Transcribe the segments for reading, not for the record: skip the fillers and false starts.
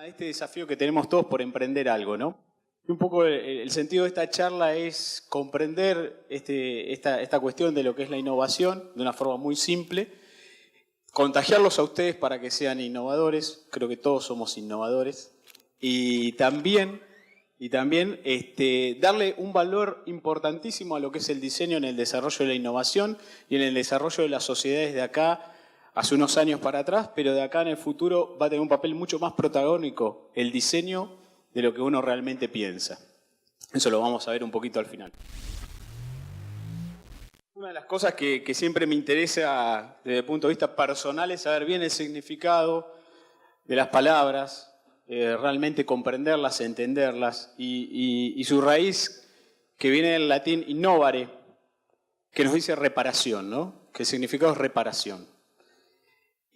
a este desafío que tenemos todos por emprender algo, ¿no? Y un poco el sentido de esta charla es comprender esta cuestión de lo que es la innovación de una forma muy simple, contagiarlos a ustedes para que sean innovadores, creo que todos somos innovadores, y también darle un valor importantísimo a lo que es el diseño en el desarrollo de la innovación y en el desarrollo de las sociedades de acá, hace unos años para atrás, pero de acá en el futuro va a tener un papel mucho más protagónico el diseño de lo que uno realmente piensa. Eso lo vamos a ver un poquito al final. Una de las cosas que siempre me interesa desde el punto de vista personal es saber bien el significado de las palabras, realmente comprenderlas, entenderlas, y su raíz, que viene del latín innovare, que nos dice reparación, ¿no? Que el significado es reparación.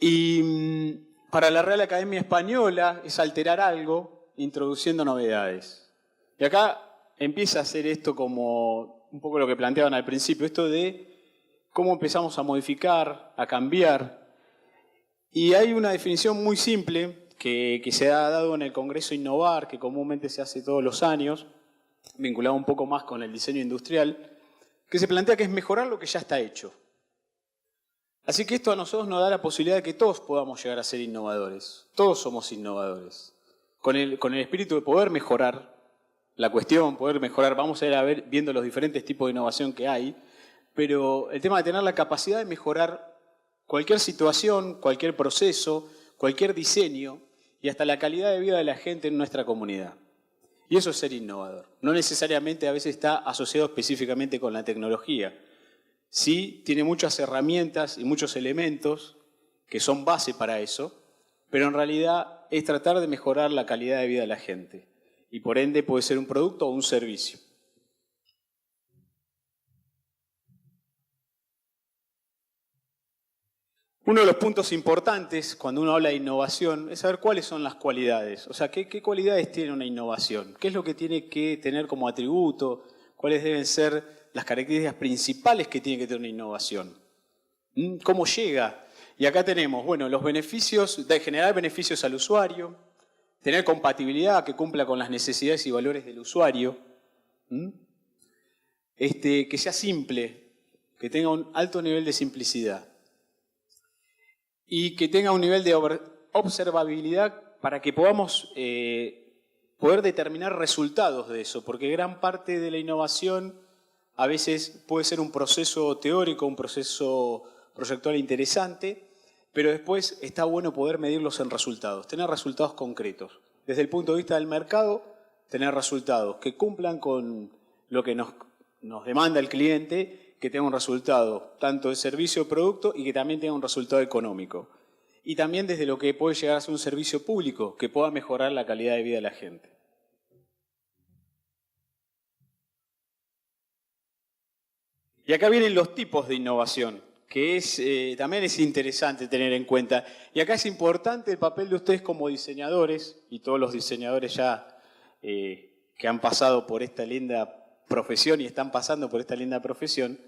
Y para la Real Academia Española es alterar algo introduciendo novedades. Y acá empieza a ser esto como un poco lo que planteaban al principio, esto de cómo empezamos a modificar, a cambiar. Y hay una definición muy simple que se ha dado en el Congreso Innovar, que comúnmente se hace todos los años, vinculado un poco más con el diseño industrial, que se plantea que es mejorar lo que ya está hecho. Así que esto a nosotros nos da la posibilidad de que todos podamos llegar a ser innovadores. Todos somos innovadores. Con el espíritu de poder mejorar la cuestión, poder mejorar, vamos a ir viendo los diferentes tipos de innovación que hay, pero el tema de tener la capacidad de mejorar cualquier situación, cualquier proceso, cualquier diseño y hasta la calidad de vida de la gente en nuestra comunidad. Y eso es ser innovador. No necesariamente a veces está asociado específicamente con la tecnología. Sí, tiene muchas herramientas y muchos elementos que son base para eso, pero en realidad es tratar de mejorar la calidad de vida de la gente. Y por ende puede ser un producto o un servicio. Uno de los puntos importantes cuando uno habla de innovación es saber cuáles son las cualidades. O sea, ¿qué cualidades tiene una innovación? ¿Qué es lo que tiene que tener como atributo? ¿Cuáles deben ser las características principales que tiene que tener una innovación? ¿Cómo llega? Y acá tenemos, bueno, los beneficios, de generar beneficios al usuario, tener compatibilidad que cumpla con las necesidades y valores del usuario, que sea simple, que tenga un alto nivel de simplicidad y que tenga un nivel de observabilidad para que podamos poder determinar resultados de eso, porque gran parte de la innovación a veces puede ser un proceso teórico, un proceso proyectual interesante, pero después está bueno poder medirlos en resultados, tener resultados concretos. Desde el punto de vista del mercado, tener resultados que cumplan con lo que nos demanda el cliente, que tenga un resultado tanto de servicio o producto y que también tenga un resultado económico. Y también desde lo que puede llegar a ser un servicio público, que pueda mejorar la calidad de vida de la gente. Y acá vienen los tipos de innovación, que también es interesante tener en cuenta. Y acá es importante el papel de ustedes como diseñadores, y todos los diseñadores ya que han pasado por esta linda profesión y están pasando por esta linda profesión,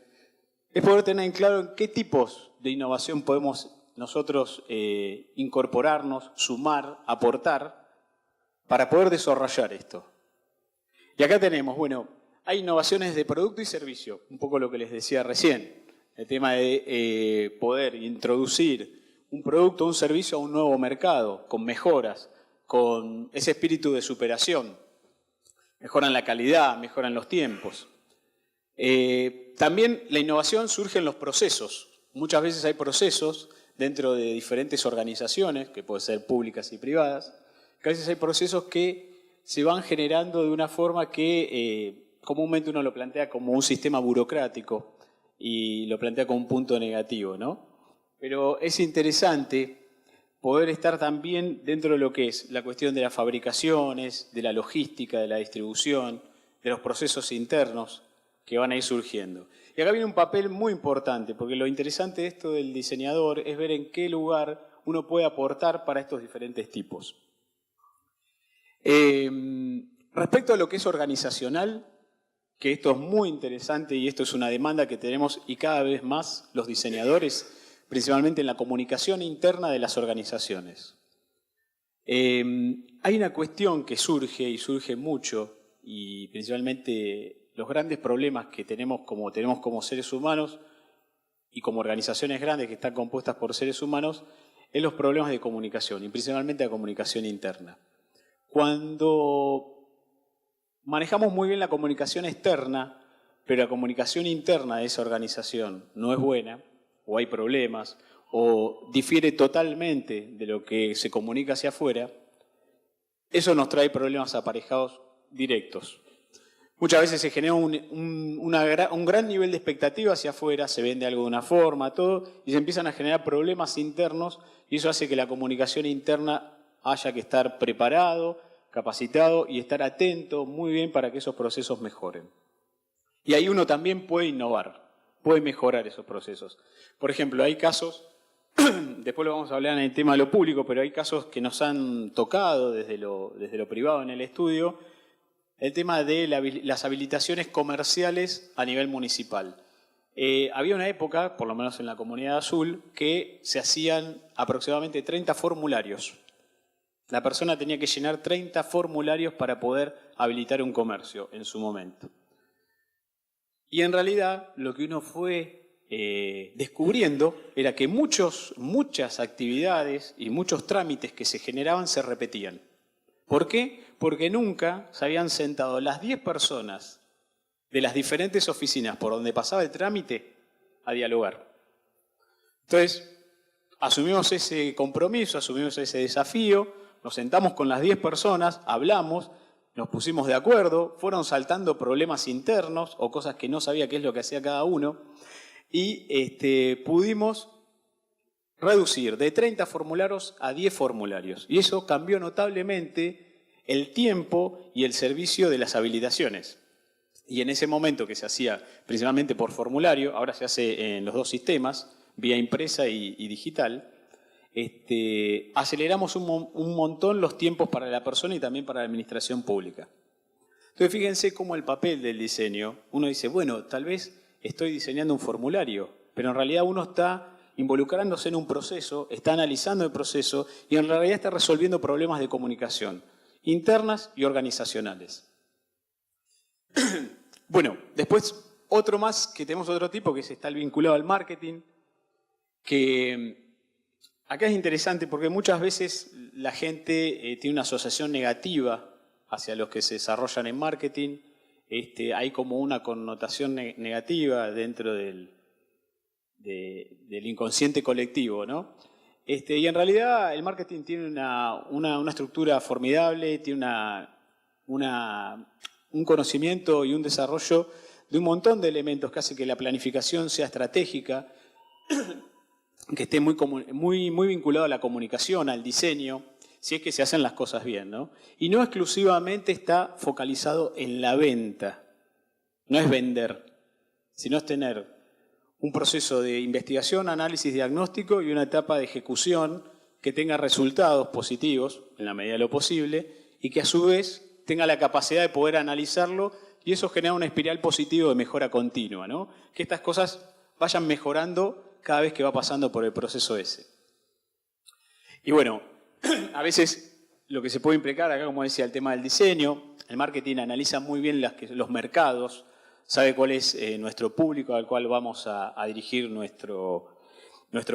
es poder tener en claro en qué tipos de innovación podemos nosotros incorporarnos, sumar, aportar, para poder desarrollar esto. Y acá tenemos, bueno, hay innovaciones de producto y servicio, un poco lo que les decía recién, el tema de poder introducir un producto o un servicio a un nuevo mercado, con mejoras, con ese espíritu de superación. Mejoran la calidad, mejoran los tiempos. También la innovación surge en los procesos. Muchas veces hay procesos dentro de diferentes organizaciones, que pueden ser públicas y privadas, que a veces hay procesos que se van generando de una forma que comúnmente uno lo plantea como un sistema burocrático y lo plantea como un punto negativo, ¿no? Pero es interesante poder estar también dentro de lo que es la cuestión de las fabricaciones, de la logística, de la distribución, de los procesos internos que van a ir surgiendo. Y acá viene un papel muy importante, porque lo interesante de esto del diseñador es ver en qué lugar uno puede aportar para estos diferentes tipos. Respecto a lo que es organizacional, que esto es muy interesante y esto es una demanda que tenemos y cada vez más los diseñadores, principalmente en la comunicación interna de las organizaciones. Hay una cuestión que surge y surge mucho, y principalmente los grandes problemas que tenemos como seres humanos y como organizaciones grandes que están compuestas por seres humanos, es los problemas de comunicación, y principalmente la comunicación interna. Cuando manejamos muy bien la comunicación externa, pero la comunicación interna de esa organización no es buena, o hay problemas, o difiere totalmente de lo que se comunica hacia afuera, eso nos trae problemas aparejados directos. Muchas veces se genera un gran nivel de expectativa hacia afuera, se vende algo de una forma, todo, y se empiezan a generar problemas internos, y eso hace que la comunicación interna haya que estar preparado, capacitado y estar atento muy bien para que esos procesos mejoren. Y ahí uno también puede innovar, puede mejorar esos procesos. Por ejemplo, hay casos, después lo vamos a hablar en el tema de lo público, pero hay casos que nos han tocado desde lo privado en el estudio, el tema de las habilitaciones comerciales a nivel municipal. Había una época, por lo menos en la Comunidad Azul, que se hacían aproximadamente 30 formularios. La persona tenía que llenar 30 formularios para poder habilitar un comercio en su momento. Y en realidad lo que uno fue descubriendo era que muchas actividades y muchos trámites que se generaban se repetían. ¿Por qué? Porque nunca se habían sentado las 10 personas de las diferentes oficinas por donde pasaba el trámite a dialogar. Entonces, asumimos ese compromiso, asumimos ese desafío, nos sentamos con las 10 personas, hablamos, nos pusimos de acuerdo, fueron saltando problemas internos o cosas que no sabía qué es lo que hacía cada uno, y pudimos reducir de 30 formularios a 10 formularios. Y eso cambió notablemente el tiempo y el servicio de las habilitaciones. Y en ese momento que se hacía principalmente por formulario, ahora se hace en los dos sistemas, vía impresa y digital, aceleramos un montón los tiempos para la persona y también para la administración pública. Entonces fíjense cómo el papel del diseño, uno dice, bueno, tal vez estoy diseñando un formulario, pero en realidad uno está involucrándose en un proceso, está analizando el proceso y en realidad está resolviendo problemas de comunicación, internas y organizacionales. Bueno, después otro más, que tenemos otro tipo que está vinculado al marketing, que acá es interesante porque muchas veces la gente tiene una asociación negativa hacia los que se desarrollan en marketing. Hay como una connotación negativa dentro del inconsciente colectivo, ¿no? Y en realidad el marketing tiene una estructura formidable, tiene un conocimiento y un desarrollo de un montón de elementos que hace que la planificación sea estratégica, que esté muy vinculado a la comunicación, al diseño, si es que se hacen las cosas bien, ¿no? Y no exclusivamente está focalizado en la venta, no es vender, sino es tener un proceso de investigación, análisis, diagnóstico y una etapa de ejecución que tenga resultados positivos, en la medida de lo posible, y que a su vez tenga la capacidad de poder analizarlo y eso genera una espiral positiva de mejora continua, ¿no? Que estas cosas vayan mejorando cada vez que va pasando por el proceso ese. Y bueno, a veces lo que se puede implicar acá, como decía, el tema del diseño, el marketing analiza muy bien los mercados, sabe cuál es nuestro público al cual vamos a dirigir nuestro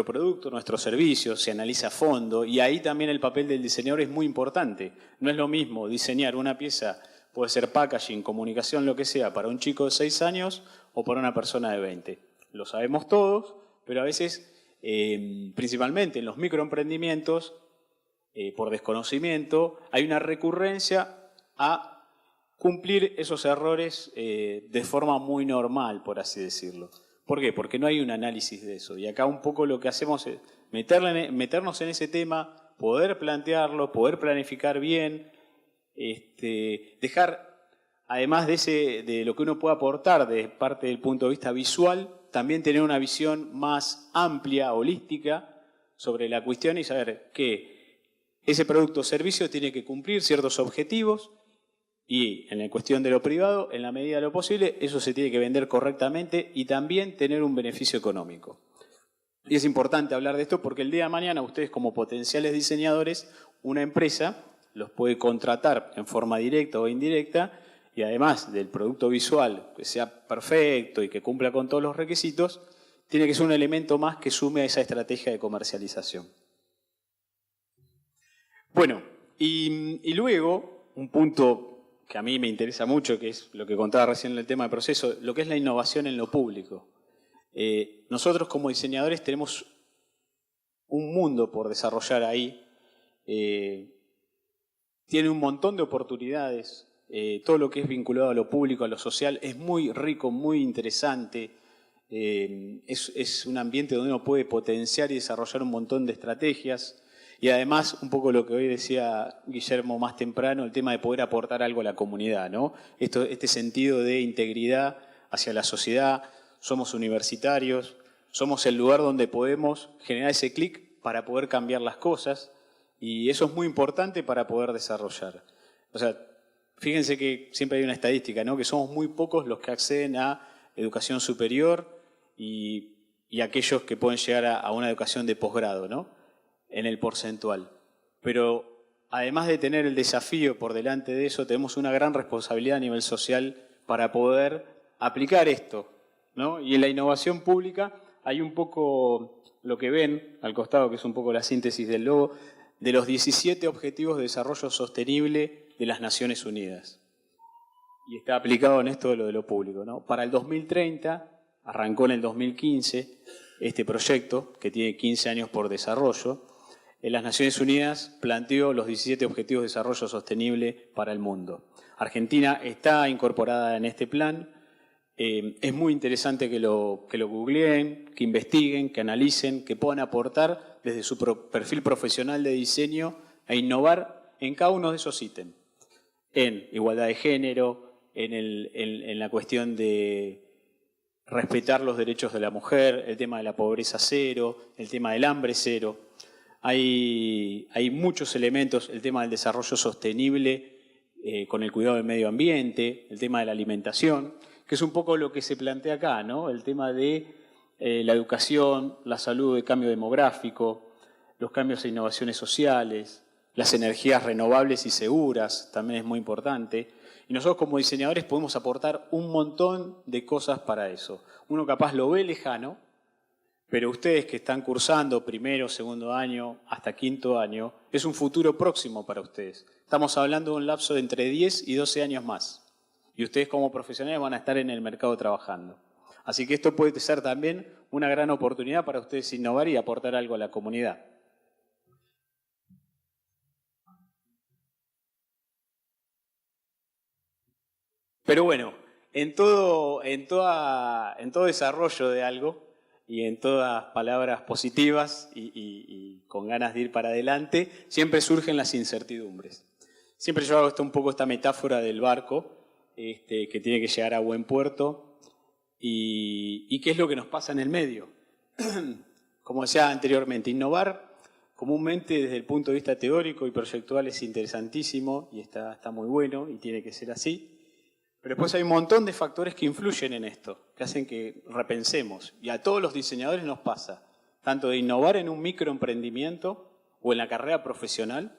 producto, nuestro servicio, se analiza a fondo y ahí también el papel del diseñador es muy importante. No es lo mismo diseñar una pieza, puede ser packaging, comunicación, lo que sea, para un chico de 6 años o para una persona de 20. Lo sabemos todos, pero a veces, principalmente en los microemprendimientos, por desconocimiento, hay una recurrencia a cumplir esos errores de forma muy normal, por así decirlo. ¿Por qué? Porque no hay un análisis de eso. Y acá un poco lo que hacemos es meternos en ese tema, poder plantearlo, poder planificar bien, dejar, además de lo que uno puede aportar de parte del punto de vista visual, también tener una visión más amplia, holística, sobre la cuestión y saber que ese producto o servicio tiene que cumplir ciertos objetivos y en la cuestión de lo privado, en la medida de lo posible, eso se tiene que vender correctamente y también tener un beneficio económico. Y es importante hablar de esto porque el día de mañana ustedes como potenciales diseñadores, una empresa los puede contratar en forma directa o indirecta y además del producto visual que sea perfecto y que cumpla con todos los requisitos, tiene que ser un elemento más que sume a esa estrategia de comercialización. Bueno, y luego, un punto que a mí me interesa mucho, que es lo que contaba recién en el tema de proceso, lo que es la innovación en lo público. Nosotros como diseñadores tenemos un mundo por desarrollar ahí. Tiene un montón de oportunidades. Todo lo que es vinculado a lo público, a lo social, es muy rico, muy interesante. Es un ambiente donde uno puede potenciar y desarrollar un montón de estrategias. Y además, un poco lo que hoy decía Guillermo más temprano, el tema de poder aportar algo a la comunidad, ¿no? Este sentido de integridad hacia la sociedad. Somos universitarios, somos el lugar donde podemos generar ese clic para poder cambiar las cosas. Y eso es muy importante para poder desarrollar. O sea, fíjense que siempre hay una estadística, ¿no? Que somos muy pocos los que acceden a educación superior y aquellos que pueden llegar a una educación de posgrado, ¿no? En el porcentual. Pero además de tener el desafío por delante de eso, tenemos una gran responsabilidad a nivel social para poder aplicar esto, ¿no? Y en la innovación pública hay un poco lo que ven al costado, que es un poco la síntesis del logo, de los 17 Objetivos de Desarrollo Sostenible de las Naciones Unidas. Y está aplicado en esto de lo público, ¿no? Para el 2030, arrancó en el 2015 este proyecto, que tiene 15 años por desarrollo. Las Naciones Unidas planteó los 17 Objetivos de Desarrollo Sostenible para el mundo. Argentina está incorporada en este plan. Es muy interesante que lo googleen, que investiguen, que analicen, que puedan aportar desde su perfil profesional de diseño a innovar en cada uno de esos ítems. En igualdad de género, en la cuestión de respetar los derechos de la mujer, el tema de la pobreza cero, el tema del hambre cero. Hay muchos elementos, el tema del desarrollo sostenible con el cuidado del medio ambiente, el tema de la alimentación, que es un poco lo que se plantea acá, ¿no? El tema de la educación, la salud, el cambio demográfico, los cambios e innovaciones sociales, las energías renovables y seguras, también es muy importante. Y nosotros como diseñadores podemos aportar un montón de cosas para eso. Uno capaz lo ve lejano, pero ustedes que están cursando primero, segundo año, hasta quinto año, es un futuro próximo para ustedes. Estamos hablando de un lapso de entre 10 y 12 años más. Y ustedes como profesionales van a estar en el mercado trabajando. Así que esto puede ser también una gran oportunidad para ustedes innovar y aportar algo a la comunidad. Pero bueno, en todo desarrollo de algo y en todas palabras positivas y con ganas de ir para adelante, siempre surgen las incertidumbres. Siempre yo hago un poco esta metáfora del barco que tiene que llegar a buen puerto y qué es lo que nos pasa en el medio. Como decía anteriormente, innovar comúnmente desde el punto de vista teórico y proyectual es interesantísimo y está muy bueno y tiene que ser así. Pero después hay un montón de factores que influyen en esto, que hacen que repensemos. Y a todos los diseñadores nos pasa, tanto de innovar en un microemprendimiento o en la carrera profesional,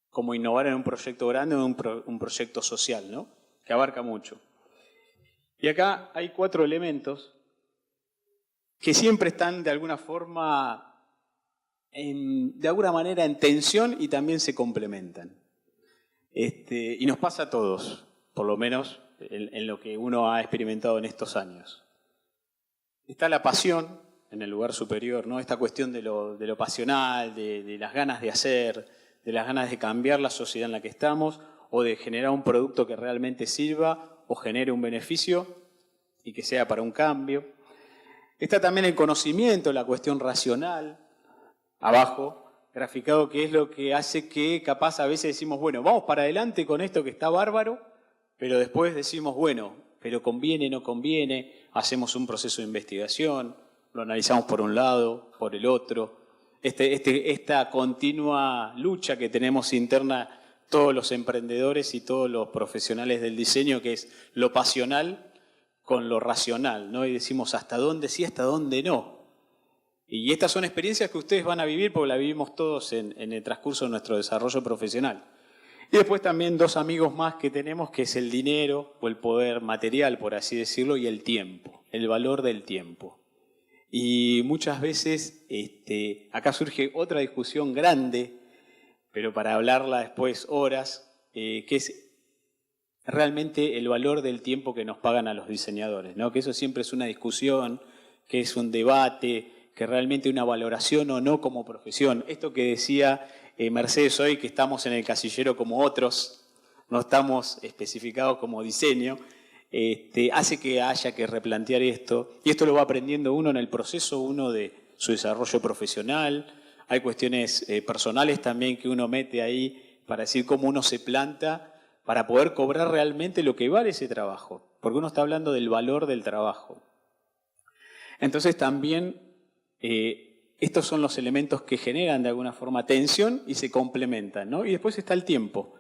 como innovar en un proyecto grande o en un proyecto social, ¿no? Que abarca mucho. Y acá hay 4 elementos que siempre están de alguna forma, en tensión y también se complementan. Y nos pasa a todos, por lo menos en lo que uno ha experimentado en estos años. Está la pasión en el lugar superior, ¿no? Esta cuestión de lo pasional, de las ganas de hacer, de las ganas de cambiar la sociedad en la que estamos o de generar un producto que realmente sirva o genere un beneficio y que sea para un cambio. Está también el conocimiento, la cuestión racional, abajo, graficado, que es lo que hace que capaz a veces decimos, bueno, vamos para adelante con esto que está bárbaro, pero después decimos, bueno, pero conviene, no conviene, hacemos un proceso de investigación, lo analizamos por un lado, por el otro. Esta continua lucha que tenemos interna todos los emprendedores y todos los profesionales del diseño, que es lo pasional con lo racional, ¿no? Y decimos hasta dónde sí, hasta dónde no. Y estas son experiencias que ustedes van a vivir porque las vivimos todos en el transcurso de nuestro desarrollo profesional. Y después también dos amigos más que tenemos, que es el dinero o el poder material, por así decirlo, y el tiempo, el valor del tiempo. Y muchas veces acá surge otra discusión grande, pero para hablarla después horas, que es realmente el valor del tiempo que nos pagan a los diseñadores, ¿no? Que eso siempre es una discusión, que es un debate, que realmente una valoración o no como profesión. Esto que decía Mercedes hoy, que estamos en el casillero como otros, no estamos especificados como diseño, hace que haya que replantear esto. Y esto lo va aprendiendo uno en el proceso, uno de su desarrollo profesional. Hay cuestiones personales también que uno mete ahí para decir cómo uno se planta para poder cobrar realmente lo que vale ese trabajo. Porque uno está hablando del valor del trabajo. Entonces también estos son los elementos que generan de alguna forma tensión y se complementan, ¿no? Y después está el tiempo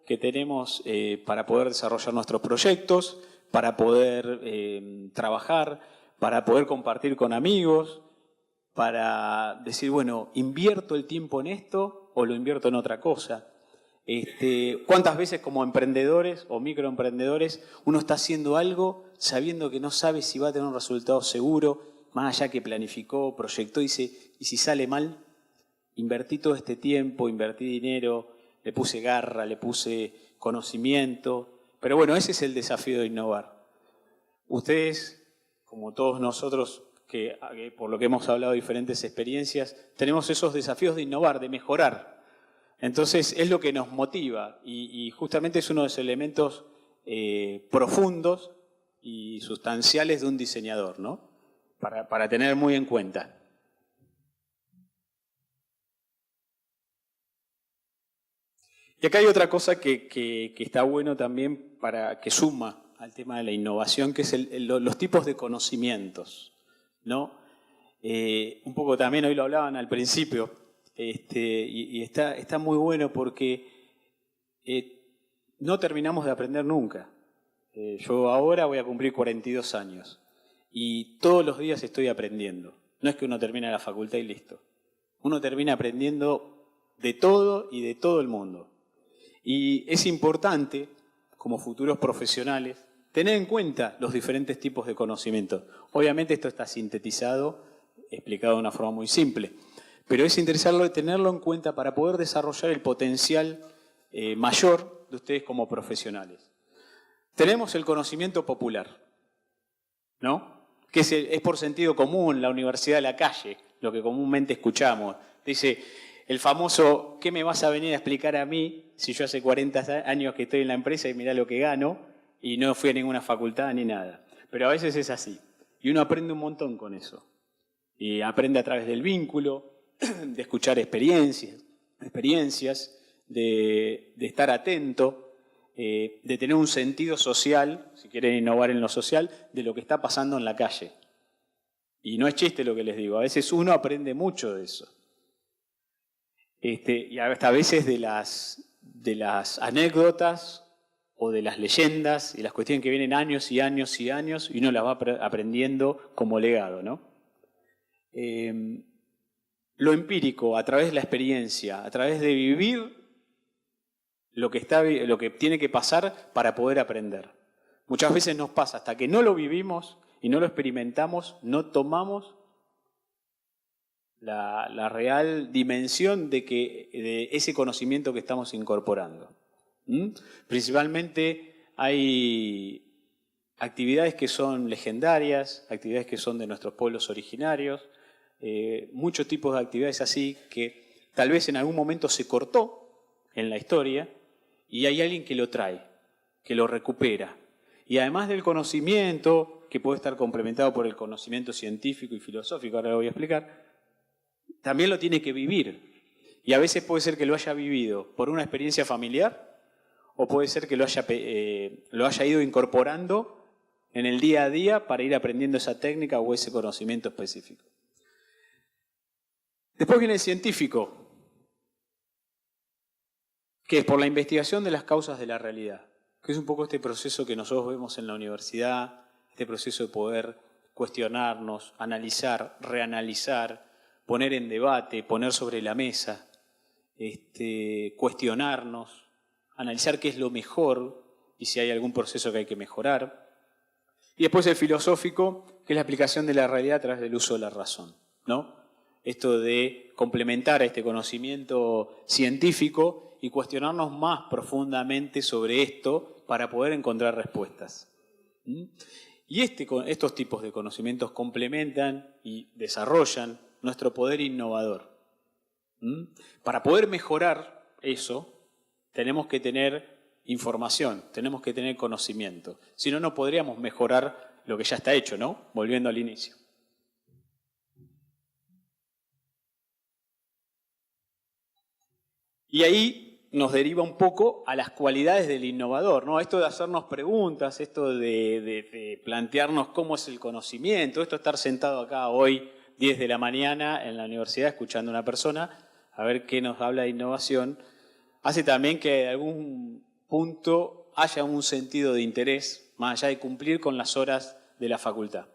que tenemos para poder desarrollar nuestros proyectos, para poder trabajar, para poder compartir con amigos, para decir, bueno, ¿invierto el tiempo en esto o lo invierto en otra cosa? ¿Cuántas veces como emprendedores o microemprendedores uno está haciendo algo sabiendo que no sabe si va a tener un resultado seguro, más allá que planificó, proyectó y dice, ¿y si sale mal? Invertí todo este tiempo, invertí dinero, le puse garra, le puse conocimiento. Pero bueno, ese es el desafío de innovar. Ustedes, como todos nosotros, que por lo que hemos hablado de diferentes experiencias, tenemos esos desafíos de innovar, de mejorar. Entonces es lo que nos motiva y justamente es uno de los elementos profundos y sustanciales de un diseñador, ¿no? Para tener muy en cuenta. Y acá hay otra cosa que está bueno también que suma al tema de la innovación, que es los tipos de conocimientos, ¿no? Un poco también, hoy lo hablaban al principio, y está muy bueno porque no terminamos de aprender nunca. Yo ahora voy a cumplir 42 años y todos los días estoy aprendiendo. No es que uno termina la facultad y listo. Uno termina aprendiendo de todo y de todo el mundo. Y es importante, como futuros profesionales, tener en cuenta los diferentes tipos de conocimientos. Obviamente esto está sintetizado, explicado de una forma muy simple, pero es interesante tenerlo en cuenta para poder desarrollar el potencial mayor de ustedes como profesionales. Tenemos el conocimiento popular, ¿no? Que es por sentido común, la universidad de la calle, lo que comúnmente escuchamos. Dice, el famoso, ¿qué me vas a venir a explicar a mí si yo hace 40 años que estoy en la empresa y mirá lo que gano y no fui a ninguna facultad ni nada? Pero a veces es así. Y uno aprende un montón con eso. Y aprende a través del vínculo, de escuchar experiencias, de estar atento, de tener un sentido social, si quieren innovar en lo social, de lo que está pasando en la calle. Y no es chiste lo que les digo, a veces uno aprende mucho de eso. Y hasta a veces de las anécdotas o de las leyendas y las cuestiones que vienen años y años y años y uno las va aprendiendo como legado, ¿no? Lo empírico, a través de la experiencia, a través de vivir lo que tiene que pasar para poder aprender. Muchas veces nos pasa, hasta que no lo vivimos y no lo experimentamos, no tomamos la real dimensión de ese conocimiento que estamos incorporando. Principalmente hay actividades que son legendarias, actividades que son de nuestros pueblos originarios, muchos tipos de actividades así que tal vez en algún momento se cortó en la historia y hay alguien que lo trae, que lo recupera. Y además del conocimiento, que puede estar complementado por el conocimiento científico y filosófico, ahora lo voy a explicar, también lo tiene que vivir. Y a veces puede ser que lo haya vivido por una experiencia familiar o puede ser que lo haya ido incorporando en el día a día para ir aprendiendo esa técnica o ese conocimiento específico. Después viene el científico, que es por la investigación de las causas de la realidad, que es un poco este proceso que nosotros vemos en la universidad, este proceso de poder cuestionarnos, analizar, reanalizar, poner en debate, poner sobre la mesa, cuestionarnos, analizar qué es lo mejor y si hay algún proceso que hay que mejorar. Y después el filosófico, que es la aplicación de la realidad a través del uso de la razón, ¿no? Esto de complementar a este conocimiento científico y cuestionarnos más profundamente sobre esto para poder encontrar respuestas. Y estos tipos de conocimientos complementan y desarrollan nuestro poder innovador. Para poder mejorar eso, tenemos que tener información, tenemos que tener conocimiento. Si no, no podríamos mejorar lo que ya está hecho, ¿no? Volviendo al inicio. Y ahí nos deriva un poco a las cualidades del innovador, ¿no? Esto de hacernos preguntas, esto de plantearnos cómo es el conocimiento, esto de estar sentado acá hoy, 10 de la mañana, en la universidad, escuchando a una persona, a ver qué nos habla de innovación, hace también que en algún punto haya un sentido de interés, más allá de cumplir con las horas de la facultad.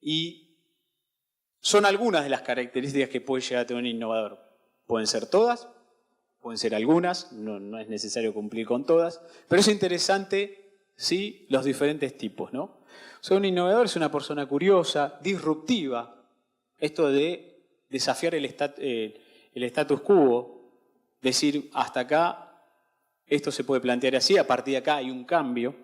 Y son algunas de las características que puede llegar a tener un innovador. Pueden ser todas, pueden ser algunas, no es necesario cumplir con todas, pero es interesante, sí, los diferentes tipos, ¿no? O sea, un innovador es una persona curiosa, disruptiva, esto de desafiar el status quo, decir, hasta acá, esto se puede plantear así, a partir de acá hay un cambio.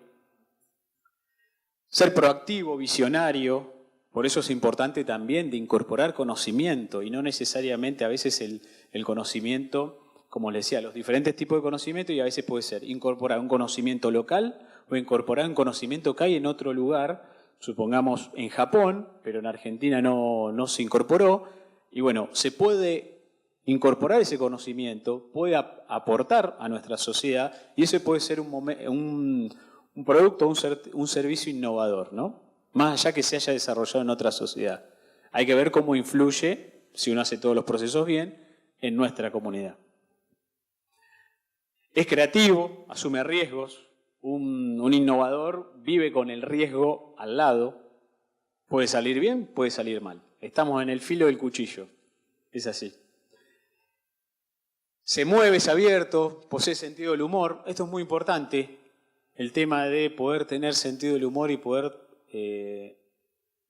Ser proactivo, visionario, por eso es importante también de incorporar conocimiento y no necesariamente a veces el conocimiento, como les decía, los diferentes tipos de conocimiento, y a veces puede ser incorporar un conocimiento local o incorporar un conocimiento que hay en otro lugar, supongamos en Japón, pero en Argentina no se incorporó, y bueno, se puede incorporar ese conocimiento, puede aportar a nuestra sociedad y ese puede ser un producto, un servicio innovador, ¿no? Más allá que se haya desarrollado en otra sociedad. Hay que ver cómo influye, si uno hace todos los procesos bien, en nuestra comunidad. Es creativo, asume riesgos. Un innovador vive con el riesgo al lado. Puede salir bien, puede salir mal. Estamos en el filo del cuchillo. Es así. Se mueve, es abierto, posee sentido del humor. Esto es muy importante. El tema de poder tener sentido del humor y poder,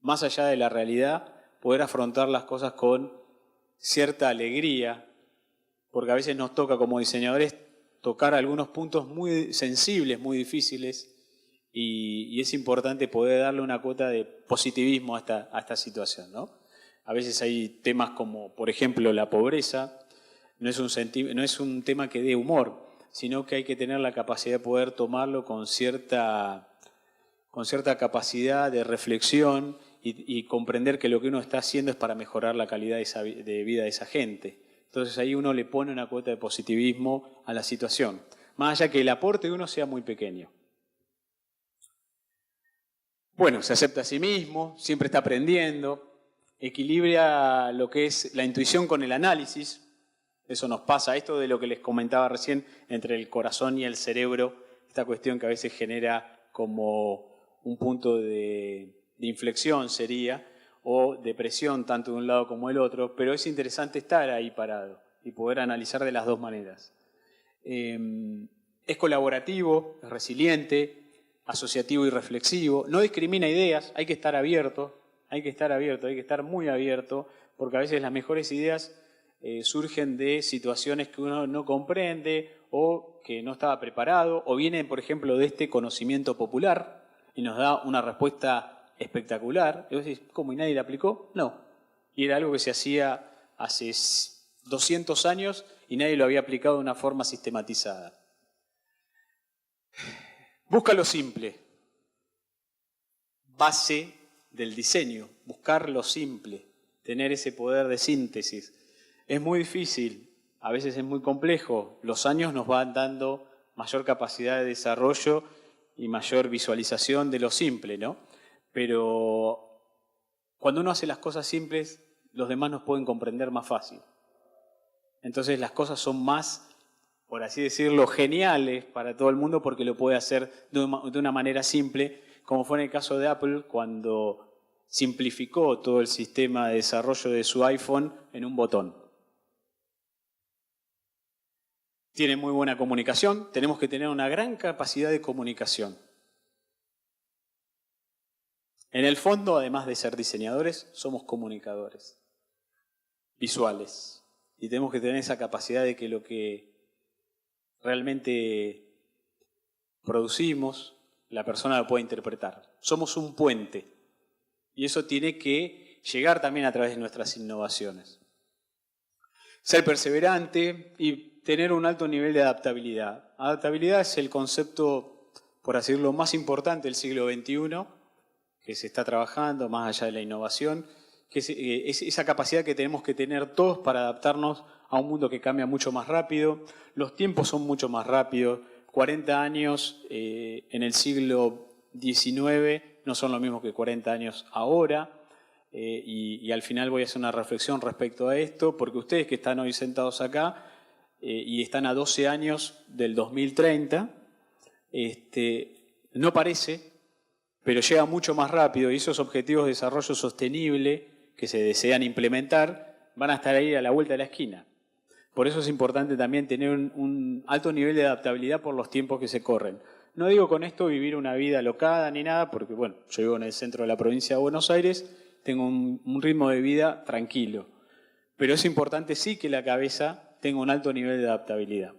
más allá de la realidad, poder afrontar las cosas con cierta alegría, porque a veces nos toca como diseñadores tocar algunos puntos muy sensibles, muy difíciles, y es importante poder darle una cuota de positivismo a esta situación, ¿no? A veces hay temas como, por ejemplo, la pobreza, no es un tema que dé humor, sino que hay que tener la capacidad de poder tomarlo con cierta capacidad de reflexión y comprender que lo que uno está haciendo es para mejorar la calidad de vida de esa gente. Entonces ahí uno le pone una cuota de positivismo a la situación, más allá que el aporte de uno sea muy pequeño. Bueno, se acepta a sí mismo, siempre está aprendiendo, equilibra lo que es la intuición con el análisis. Eso nos pasa, esto de lo que les comentaba recién, entre el corazón y el cerebro, esta cuestión que a veces genera como un punto de inflexión sería, o de presión tanto de un lado como del otro, pero es interesante estar ahí parado y poder analizar de las dos maneras. Es colaborativo, es resiliente, asociativo y reflexivo, no discrimina ideas, hay que estar abierto, hay que estar muy abierto, porque a veces las mejores ideas surgen de situaciones que uno no comprende o que no estaba preparado, o vienen, por ejemplo, de este conocimiento popular y nos da una respuesta espectacular. Y vos decís, ¿cómo? ¿Y nadie la aplicó? No. Y era algo que se hacía hace 200 años y nadie lo había aplicado de una forma sistematizada. Busca lo simple. Base del diseño. Buscar lo simple. Tener ese poder de síntesis. Es muy difícil, a veces es muy complejo. Los años nos van dando mayor capacidad de desarrollo y mayor visualización de lo simple, ¿no? Pero cuando uno hace las cosas simples, los demás nos pueden comprender más fácil. Entonces las cosas son más, por así decirlo, geniales para todo el mundo porque lo puede hacer de una manera simple, como fue en el caso de Apple cuando simplificó todo el sistema de desarrollo de su iPhone en un botón. Tiene muy buena comunicación, tenemos que tener una gran capacidad de comunicación. En el fondo, además de ser diseñadores, somos comunicadores visuales. Y tenemos que tener esa capacidad de que lo que realmente producimos, la persona lo pueda interpretar. Somos un puente. Y eso tiene que llegar también a través de nuestras innovaciones. Ser perseverante y tener un alto nivel de adaptabilidad. Adaptabilidad es el concepto, por así decirlo, más importante del siglo XXI, que se está trabajando más allá de la innovación, que es esa capacidad que tenemos que tener todos para adaptarnos a un mundo que cambia mucho más rápido. Los tiempos son mucho más rápidos. 40 años en el siglo XIX no son lo mismo que 40 años ahora. Y al final voy a hacer una reflexión respecto a esto, porque ustedes que están hoy sentados acá y están a 12 años del 2030, no parece, pero llega mucho más rápido y esos objetivos de desarrollo sostenible que se desean implementar van a estar ahí a la vuelta de la esquina. Por eso es importante también tener un alto nivel de adaptabilidad por los tiempos que se corren. No digo con esto vivir una vida alocada ni nada, porque bueno, yo vivo en el centro de la provincia de Buenos Aires, tengo un ritmo de vida tranquilo. Pero es importante sí que la cabeza tenga un alto nivel de adaptabilidad.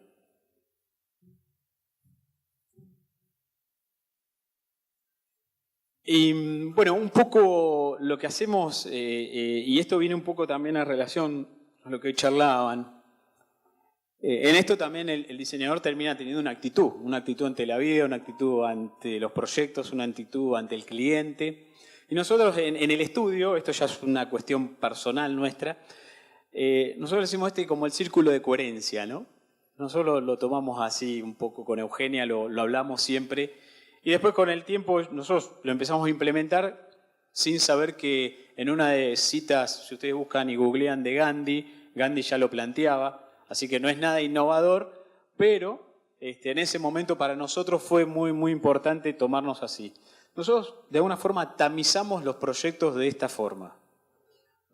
Y bueno, un poco lo que hacemos, y esto viene un poco también en relación a lo que charlaban, en esto también el diseñador termina teniendo una actitud ante la vida, una actitud ante los proyectos, una actitud ante el cliente. Y nosotros en el estudio, esto ya es una cuestión personal nuestra, nosotros decimos como el círculo de coherencia, ¿no? Nosotros lo tomamos así un poco con Eugenia, lo hablamos siempre, y después con el tiempo nosotros lo empezamos a implementar sin saber que en una de citas, si ustedes buscan y googlean de Gandhi, Gandhi ya lo planteaba, así que no es nada innovador, pero en ese momento para nosotros fue muy, muy importante tomarnos así. Nosotros de alguna forma tamizamos los proyectos de esta forma.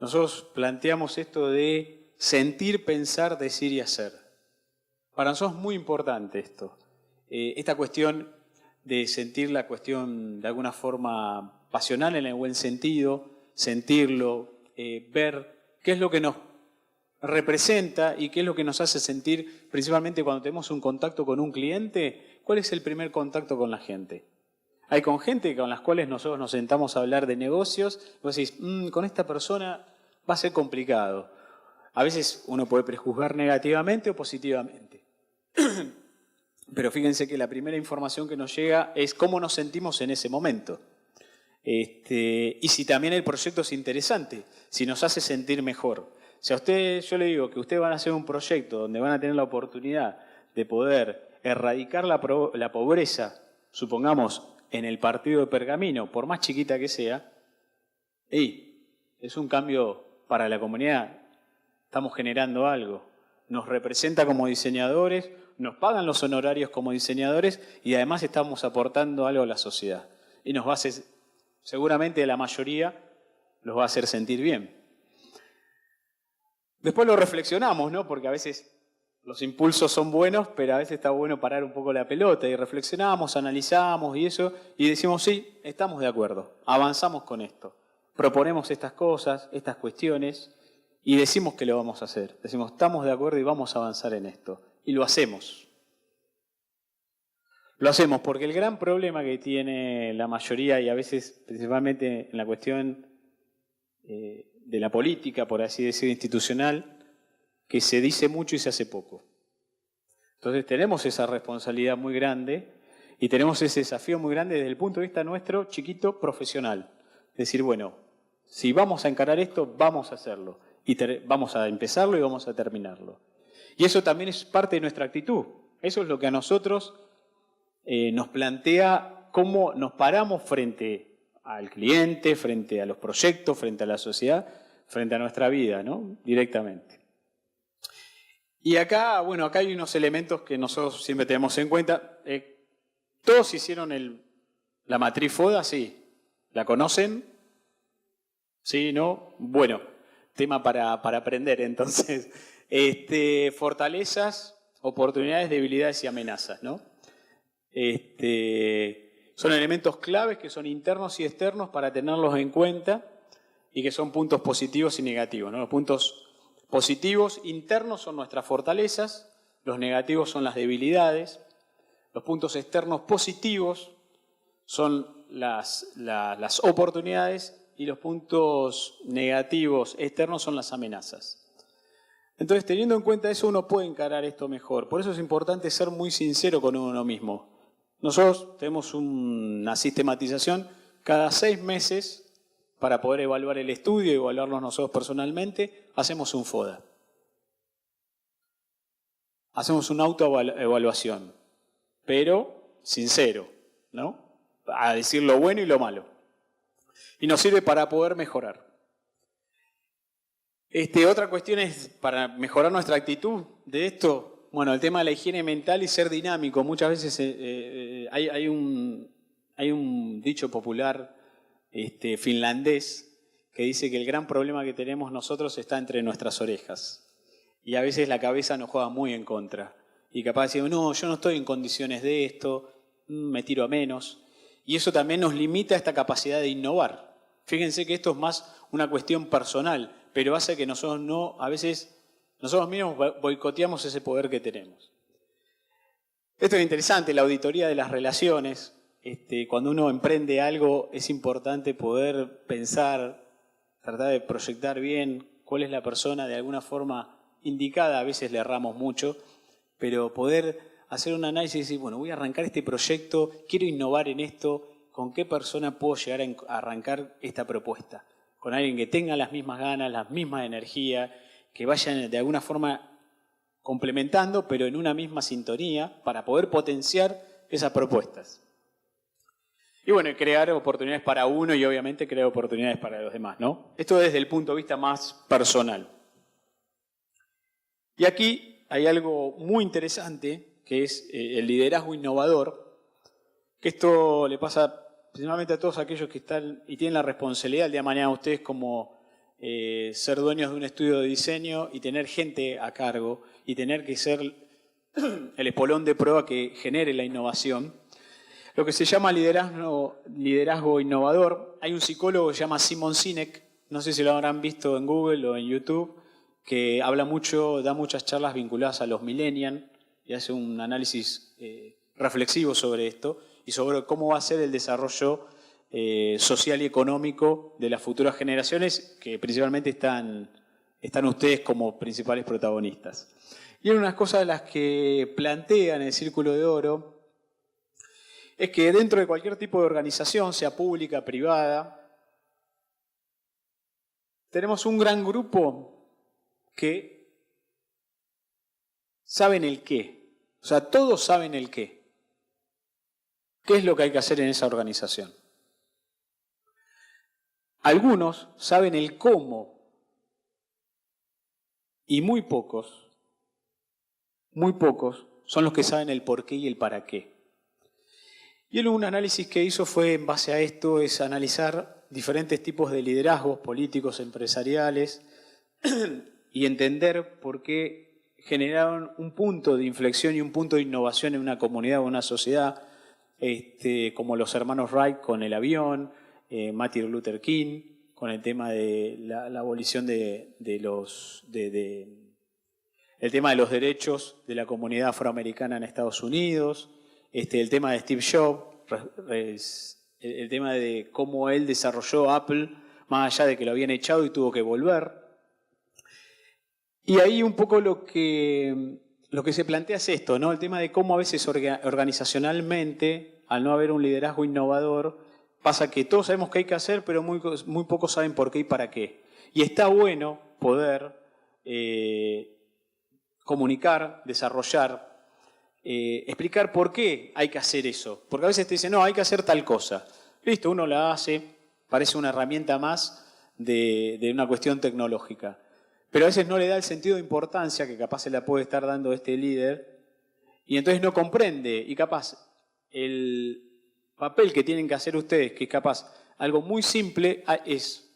Nosotros planteamos esto de sentir, pensar, decir y hacer. Para nosotros es muy importante esto. Esta cuestión de sentir la cuestión de alguna forma pasional en el buen sentido, sentirlo, ver qué es lo que nos representa y qué es lo que nos hace sentir, principalmente cuando tenemos un contacto con un cliente, ¿cuál es el primer contacto con la gente? Hay con gente con las cuales nosotros nos sentamos a hablar de negocios y vos decís, con esta persona va a ser complicado. A veces uno puede prejuzgar negativamente o positivamente. Pero fíjense que la primera información que nos llega es cómo nos sentimos en ese momento. Y si también el proyecto es interesante, si nos hace sentir mejor. Si a ustedes, yo le digo que ustedes van a hacer un proyecto donde van a tener la oportunidad de poder erradicar la pobreza, supongamos, en el partido de Pergamino, por más chiquita que sea, es un cambio para la comunidad, estamos generando algo. Nos representa como diseñadores, nos pagan los honorarios como diseñadores y además estamos aportando algo a la sociedad. Y nos va a hacer, seguramente la mayoría, los va a hacer sentir bien. Después lo reflexionamos, ¿no? Porque a veces los impulsos son buenos, pero a veces está bueno parar un poco la pelota y reflexionamos, analizamos y eso, y decimos, sí, estamos de acuerdo, avanzamos con esto. Proponemos estas cosas, estas cuestiones, y decimos que lo vamos a hacer. Decimos, estamos de acuerdo y vamos a avanzar en esto. Y lo hacemos. Lo hacemos porque el gran problema que tiene la mayoría, y a veces principalmente en la cuestión de la política, por así decir, institucional, que se dice mucho y se hace poco. Entonces tenemos esa responsabilidad muy grande y tenemos ese desafío muy grande desde el punto de vista nuestro, chiquito, profesional. Es decir, bueno, si vamos a encarar esto, vamos a hacerlo. Y vamos a empezarlo y vamos a terminarlo. Y eso también es parte de nuestra actitud. Eso es lo que a nosotros nos plantea cómo nos paramos frente al cliente, frente a los proyectos, frente a la sociedad, frente a nuestra vida, ¿no? Directamente. Y acá, bueno, acá hay unos elementos que nosotros siempre tenemos en cuenta. Todos hicieron La matriz FODA, sí. ¿La conocen? ¿Sí? ¿No? Bueno, tema para aprender entonces. Fortalezas, oportunidades, debilidades y amenazas, ¿no? Son elementos claves que son internos y externos para tenerlos en cuenta y que son puntos positivos y negativos, ¿no? Los puntos positivos internos son nuestras fortalezas, los negativos son las debilidades, los puntos externos positivos son las oportunidades y los puntos negativos externos son las amenazas. Entonces, teniendo en cuenta eso, uno puede encarar esto mejor. Por eso es importante ser muy sincero con uno mismo. Nosotros tenemos una sistematización cada 6 meses para poder evaluar el estudio y evaluarnos nosotros personalmente. Hacemos un FODA. Hacemos una autoevaluación, pero sincero, ¿no? A decir lo bueno y lo malo. Y nos sirve para poder mejorar. Otra cuestión es, para mejorar nuestra actitud de esto, bueno, el tema de la higiene mental y ser dinámico. Muchas veces hay un dicho popular finlandés que dice que el gran problema que tenemos nosotros está entre nuestras orejas. Y a veces la cabeza nos juega muy en contra. Y capaz decimos, no, yo no estoy en condiciones de esto, me tiro a menos. Y eso también nos limita esta capacidad de innovar. Fíjense que esto es más una cuestión personal, pero hace que nosotros a veces nosotros mismos boicoteamos ese poder que tenemos. Esto es interesante, la auditoría de las relaciones. Cuando uno emprende algo es importante poder pensar, tratar de proyectar bien cuál es la persona de alguna forma indicada. A veces le erramos mucho, pero poder hacer un análisis y decir, bueno, voy a arrancar este proyecto, quiero innovar en esto, ¿con qué persona puedo llegar a arrancar esta propuesta? Con alguien que tenga las mismas ganas, la misma energía, que vayan de alguna forma complementando, pero en una misma sintonía, para poder potenciar esas propuestas. Y bueno, crear oportunidades para uno y obviamente crear oportunidades para los demás, ¿no? Esto desde el punto de vista más personal. Y aquí hay algo muy interesante, que es el liderazgo innovador, que esto le pasa principalmente a todos aquellos que están y tienen la responsabilidad el día de mañana ustedes como ser dueños de un estudio de diseño y tener gente a cargo y tener que ser el espolón de prueba que genere la innovación. Lo que se llama liderazgo innovador. Hay un psicólogo que se llama Simon Sinek, no sé si lo habrán visto en Google o en YouTube, que habla mucho, da muchas charlas vinculadas a los millennials y hace un análisis reflexivo sobre esto y sobre cómo va a ser el desarrollo social y económico de las futuras generaciones, que principalmente están ustedes como principales protagonistas. Y una de las cosas de las que plantean el Círculo de Oro es que dentro de cualquier tipo de organización, sea pública, privada, tenemos un gran grupo que saben el qué. O sea, todos saben el qué. ¿Qué es lo que hay que hacer en esa organización? Algunos saben el cómo y muy pocos son los que saben el por qué y el para qué. Y él un análisis que hizo fue en base a esto, es analizar diferentes tipos de liderazgos políticos, empresariales y entender por qué generaron un punto de inflexión y un punto de innovación en una comunidad o una sociedad, como los hermanos Wright con el avión, Martin Luther King, con el tema de la abolición el tema de los derechos de la comunidad afroamericana en Estados Unidos, el tema de Steve Jobs, el tema de cómo él desarrolló Apple, más allá de que lo habían echado y tuvo que volver. Y ahí un poco lo que se plantea es esto, ¿no? El tema de cómo a veces organizacionalmente, al no haber un liderazgo innovador, pasa que todos sabemos qué hay que hacer, pero muy pocos saben por qué y para qué. Y está bueno poder comunicar, desarrollar, explicar por qué hay que hacer eso. Porque a veces te dicen, no, hay que hacer tal cosa. Listo, uno la hace, parece una herramienta más de una cuestión tecnológica. Pero a veces no le da el sentido de importancia que capaz se la puede estar dando este líder y entonces no comprende y capaz el papel que tienen que hacer ustedes, que es capaz algo muy simple, es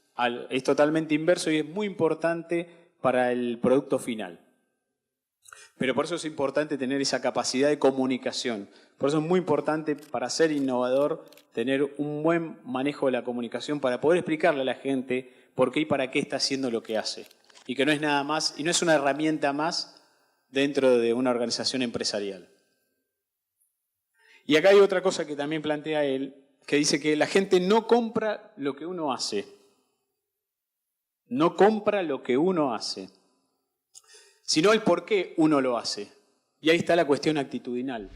totalmente inverso y es muy importante para el producto final. Pero por eso es importante tener esa capacidad de comunicación. Por eso es muy importante para ser innovador tener un buen manejo de la comunicación para poder explicarle a la gente por qué y para qué está haciendo lo que hace. Y que no es nada más, y no es una herramienta más dentro de una organización empresarial. Y acá hay otra cosa que también plantea él, que dice que la gente no compra lo que uno hace. No compra lo que uno hace, sino el por qué uno lo hace. Y ahí está la cuestión actitudinal.